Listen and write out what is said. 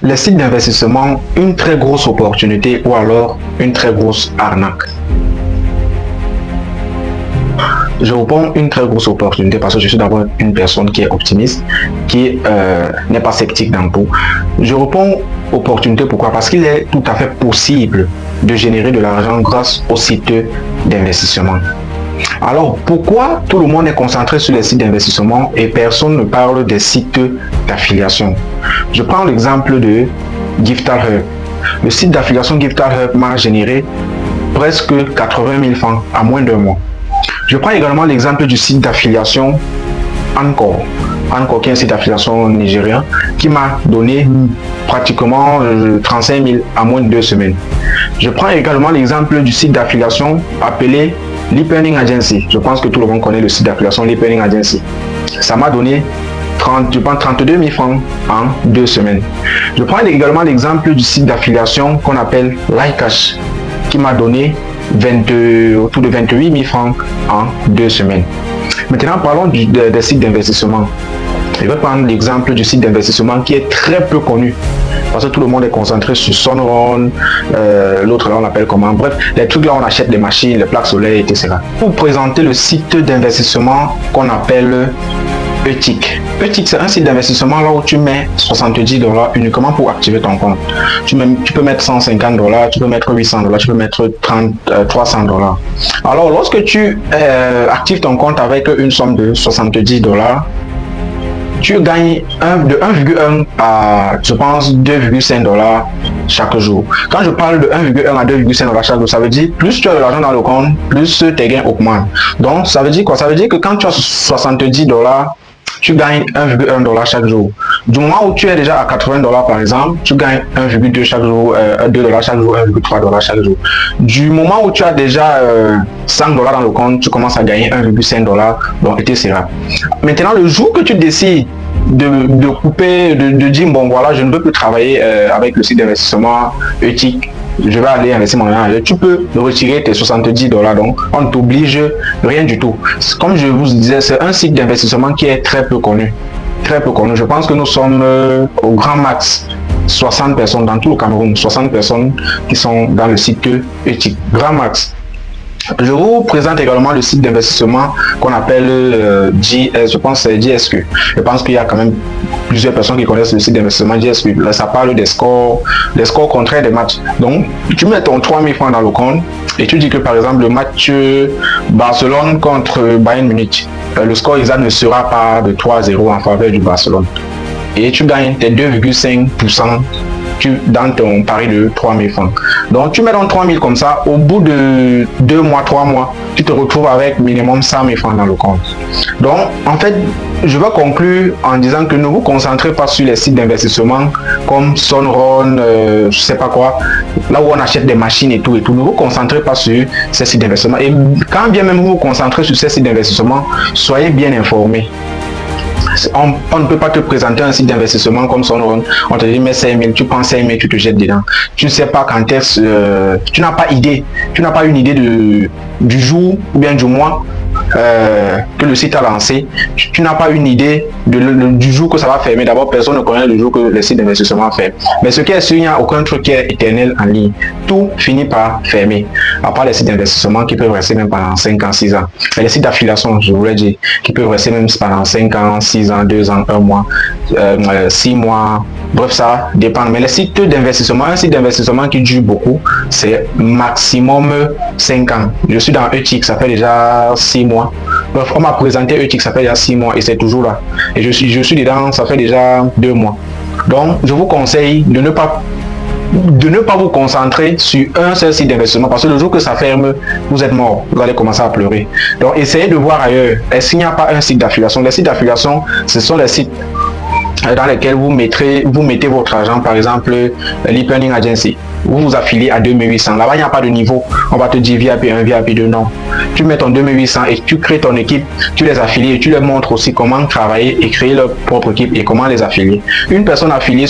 Les sites d'investissement, une très grosse opportunité ou alors une très grosse arnaque? Je réponds une très grosse opportunité parce que je suis d'abord une personne qui est optimiste, qui n'est pas sceptique dans tout. Je réponds opportunité pourquoi? Parce qu'il est tout à fait possible de générer de l'argent grâce aux sites d'investissement. Alors pourquoi tout le monde est concentré sur les sites d'investissement et personne ne parle des sites d'affiliation? Je prends l'exemple de Giftahub. Le site d'affiliation Giftahub m'a généré presque 80 000 francs à moins d'un mois. Je prends également l'exemple du site d'affiliation Anchor. Anchor qui est un site d'affiliation nigérien qui m'a donné pratiquement 35 000 à moins de 2 semaines. Je prends également l'exemple du site d'affiliation appelé Leap Earning Agency. Je pense que tout le monde connaît le site d'affiliation Leap Earning Agency. Ça m'a donné 32 000 francs en 2 semaines. Je prends également l'exemple du site d'affiliation qu'on appelle Likecash qui m'a donné autour de 28 000 francs en 2 semaines. Maintenant, parlons des sites d'investissement. Je vais prendre l'exemple du site d'investissement qui est très peu connu parce que tout le monde est concentré sur Sunrun, l'autre là on l'appelle comment, bref, les trucs là on achète des machines, les plaques solaires, etc. Pour vous présenter le site d'investissement qu'on appelle Eutic. Eutic, c'est un site d'investissement là où tu mets 70 $ uniquement pour activer ton compte. Tu peux mettre 150 $, tu peux mettre 800 $, tu peux mettre 300 $. Alors lorsque tu actives ton compte avec une somme de 70 $, tu gagnes de 1,1 à, je pense, 2,5 $ chaque jour. Quand je parle de 1,1 à 2,5 $ chaque jour, ça veut dire plus tu as de l'argent dans le compte, plus tes gains augmentent. Donc, ça veut dire quoi? Ça veut dire que quand tu as 70 $, tu gagnes 1,1 $ chaque jour. Du moment où tu es déjà à 80 $ par exemple, tu gagnes 1,2 chaque jour, 2 $ chaque jour, 1,3 $ chaque jour. Du moment où tu as déjà 100 $ dans le compte, tu commences à gagner 1,5 $, donc etc. Maintenant, le jour que tu décides de couper, de dire bon voilà, je ne veux plus travailler avec le site d'investissement Eutic, je vais aller investir mon argent, tu peux retirer tes 70 $, donc on ne t'oblige rien du tout. Comme je vous disais, c'est un site d'investissement qui est très peu connu. Très peu connu. Je pense que nous sommes au grand max 60 personnes dans tout le Cameroun, 60 personnes qui sont dans le site Eutic, grand max. Je vous présente également le site d'investissement qu'on appelle JS, je pense que c'est JSQ. Je pense qu'il y a quand même plusieurs personnes qui connaissent le site d'investissement JSQ. Là, ça parle des scores contraires des matchs. Donc, tu mets ton 3 000 francs dans le compte et tu dis que par exemple le match Barcelone contre Bayern Munich, le score exact ne sera pas de 3-0 en faveur du Barcelone. Et tu gagnes tes 2,5% dans ton pari de 3 000 francs. Donc tu mets dans 3 000 comme ça, au bout de 2 mois, 3 mois, tu te retrouves avec minimum 100 000 francs dans le compte. Donc en fait, je vais conclure en disant que ne vous concentrez pas sur les sites d'investissement comme Sunrun, je sais pas quoi, là où on achète des machines et tout. Ne vous concentrez pas sur ces sites d'investissement. Et quand bien même vous vous concentrez sur ces sites d'investissement, soyez bien informés. On ne peut pas te présenter un site d'investissement comme Sunrun. On te dit mais 5 000, tu prends 5 000, tu te jettes dedans. Tu ne sais pas quand est-ce, tu n'as pas idée, tu n'as pas une idée du jour ou bien du mois que le site a lancé. Tu n'as pas une idée du jour que ça va fermer. D'abord, personne ne connaît le jour que le site d'investissement ferme. Mais ce qui est sûr, il n'y a aucun truc qui est éternel en ligne. Tout finit par fermer. À part les sites d'investissement qui peuvent rester même pendant 5 ans, 6 ans. Et les sites d'affiliation, je voulais dire, qui peuvent rester même pendant 5 ans, 6 ans, 2 ans, 1 mois, 6 mois. Bref, ça dépend. Mais les sites d'investissement, un site d'investissement qui dure beaucoup, c'est maximum 5 ans. Je suis dans Eutic, ça fait déjà 6 mois. Bref, on m'a présenté Eutic, ça fait déjà 6 mois et c'est toujours là. Et je suis dedans, ça fait déjà 2 mois. Donc, je vous conseille de ne pas vous concentrer sur un seul site d'investissement parce que le jour que ça ferme, vous êtes mort, vous allez commencer à pleurer. Donc, essayez de voir ailleurs. Est-ce qu'il n'y a pas un site d'affiliation? Les sites d'affiliation, ce sont les sites dans lesquels vous mettez votre argent, par exemple Leap Earning Agency. Vous vous affiliez à 2800. Là-bas, il n'y a pas de niveau. On va te dire VIP 1, VIP 2, non. Tu mets ton 2800 et tu crées ton équipe, tu les affilies et tu leur montres aussi comment travailler et créer leur propre équipe et comment les affilier. Une personne affiliée